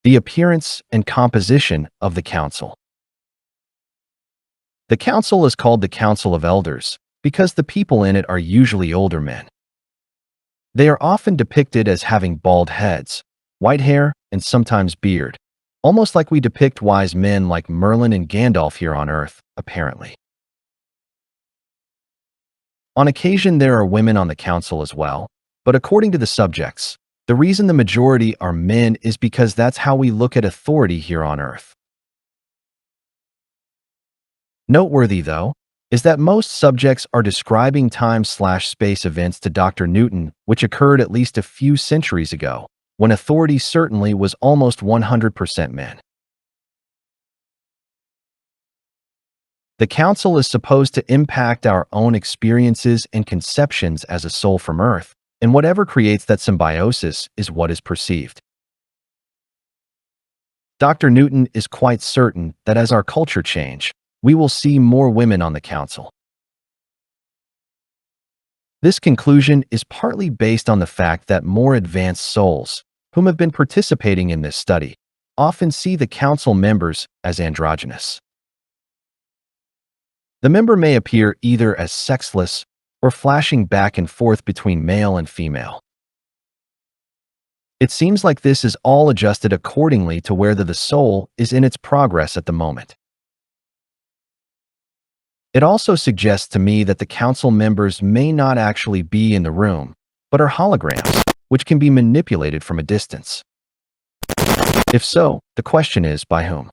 The appearance and composition of the council. The council is called the Council of Elders because the people in it are usually older men. They are often depicted as having bald heads, white hair, and sometimes beard, almost like we depict wise men like Merlin and Gandalf here on Earth, apparently. On occasion, there are women on the council as well, but according to the subjects, the reason the majority are men is because that's how we look at authority here on Earth. Noteworthy, though, is that most subjects are describing time/space events to Dr. Newton, which occurred at least a few centuries ago, when authority certainly was almost 100% men. The council is supposed to impact our own experiences and conceptions as a soul from Earth, and whatever creates that symbiosis is what is perceived. Dr. Newton is quite certain that as our culture change, we will see more women on the council. This conclusion is partly based on the fact that more advanced souls, whom have been participating in this study, often see the council members as androgynous. The member may appear either as sexless or flashing back and forth between male and female. It seems like this is all adjusted accordingly to whether the soul is in its progress at the moment. It also suggests to me that the council members may not actually be in the room, but are holograms, which can be manipulated from a distance. If so, the question is, by whom?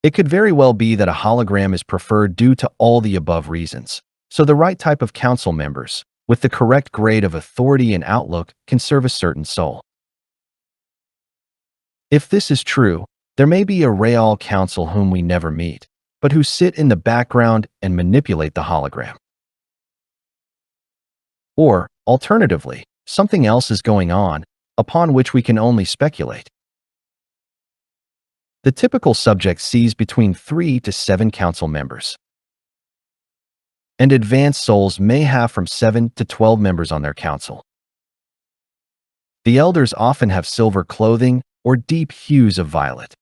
It could very well be that a hologram is preferred due to all the above reasons, so the right type of council members, with the correct grade of authority and outlook, can serve a certain soul. If this is true, there may be a real council whom we never meet, but who sit in the background and manipulate the hologram. Or, alternatively, something else is going on, upon which we can only speculate. The typical subject sees between 3 to 7 council members. And advanced souls may have from 7 to 12 members on their council. The elders often have silver clothing or deep hues of violet.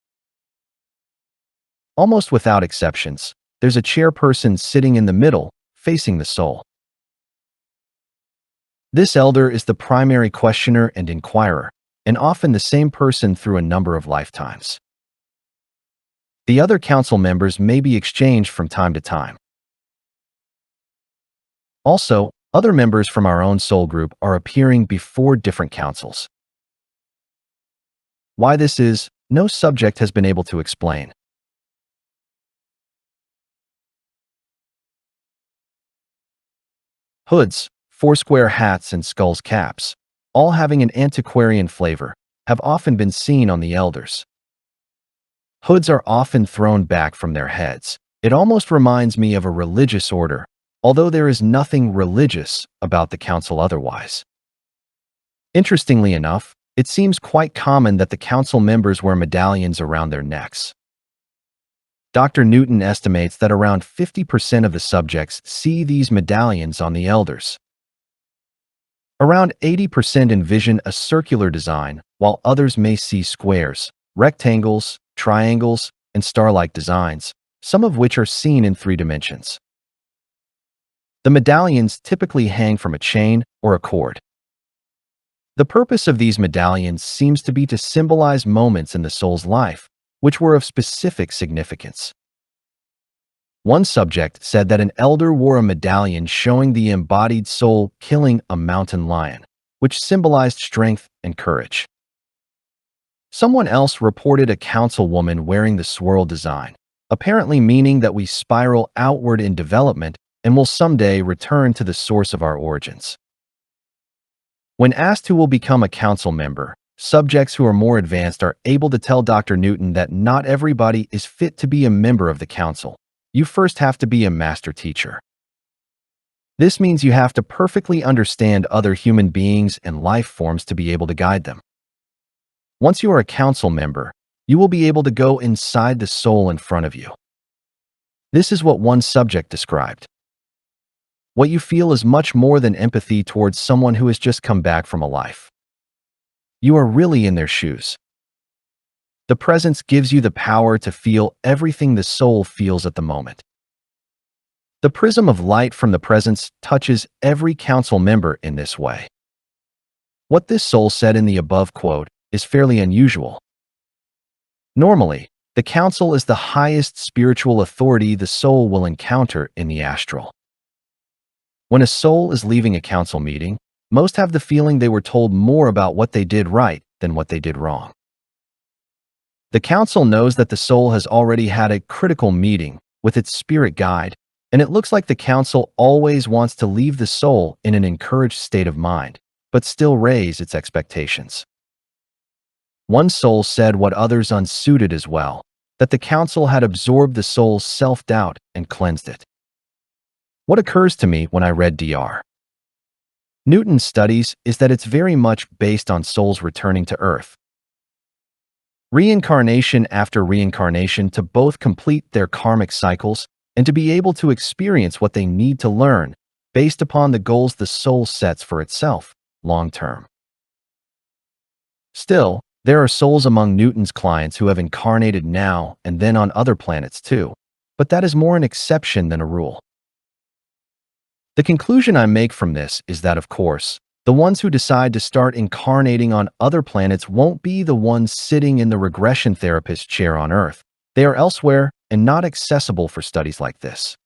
Almost without exceptions, there's a chairperson sitting in the middle, facing the soul. This elder is the primary questioner and inquirer, and often the same person through a number of lifetimes. The other council members may be exchanged from time to time. Also, other members from our own soul group are appearing before different councils. Why this is, no subject has been able to explain. Hoods, foursquare hats, and skulls caps, all having an antiquarian flavor, have often been seen on the elders. Hoods are often thrown back from their heads. It almost reminds me of a religious order, although there is nothing religious about the council otherwise. Interestingly enough, it seems quite common that the council members wear medallions around their necks. Dr. Newton estimates that around 50% of the subjects see these medallions on the elders. Around 80% envision a circular design, while others may see squares, rectangles, triangles, and star-like designs, some of which are seen in 3 dimensions. The medallions typically hang from a chain or a cord. The purpose of these medallions seems to be to symbolize moments in the soul's life, which were of specific significance. One subject said that an elder wore a medallion showing the embodied soul killing a mountain lion, which symbolized strength and courage. Someone else reported a councilwoman wearing the swirl design, apparently meaning that we spiral outward in development and will someday return to the source of our origins. When asked who will become a council member, subjects who are more advanced are able to tell Dr. Newton that not everybody is fit to be a member of the council. You first have to be a master teacher. This means you have to perfectly understand other human beings and life forms to be able to guide them. Once you are a council member, you will be able to go inside the soul in front of you. This is what one subject described. What you feel is much more than empathy towards someone who has just come back from a life. You are really in their shoes. The presence gives you the power to feel everything the soul feels at the moment. The prism of light from the presence touches every council member in this way. What this soul said in the above quote is fairly unusual. Normally, the council is the highest spiritual authority the soul will encounter in the astral. When a soul is leaving a council meeting, most have the feeling they were told more about what they did right than what they did wrong. The council knows that the soul has already had a critical meeting with its spirit guide, and it looks like the council always wants to leave the soul in an encouraged state of mind, but still raise its expectations. One soul said what others unsuited as well, that the council had absorbed the soul's self-doubt and cleansed it. What occurs to me when I read Dr. Newton's studies is that it's very much based on souls returning to Earth. Reincarnation after reincarnation to both complete their karmic cycles and to be able to experience what they need to learn based upon the goals the soul sets for itself long term. Still, there are souls among Newton's clients who have incarnated now and then on other planets too, but that is more an exception than a rule. The conclusion I make from this is that, of course, the ones who decide to start incarnating on other planets won't be the ones sitting in the regression therapist chair on Earth. They are elsewhere and not accessible for studies like this.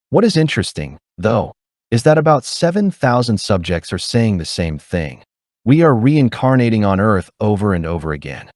What is interesting, though, is that about 7,000 subjects are saying the same thing. We are reincarnating on Earth over and over again.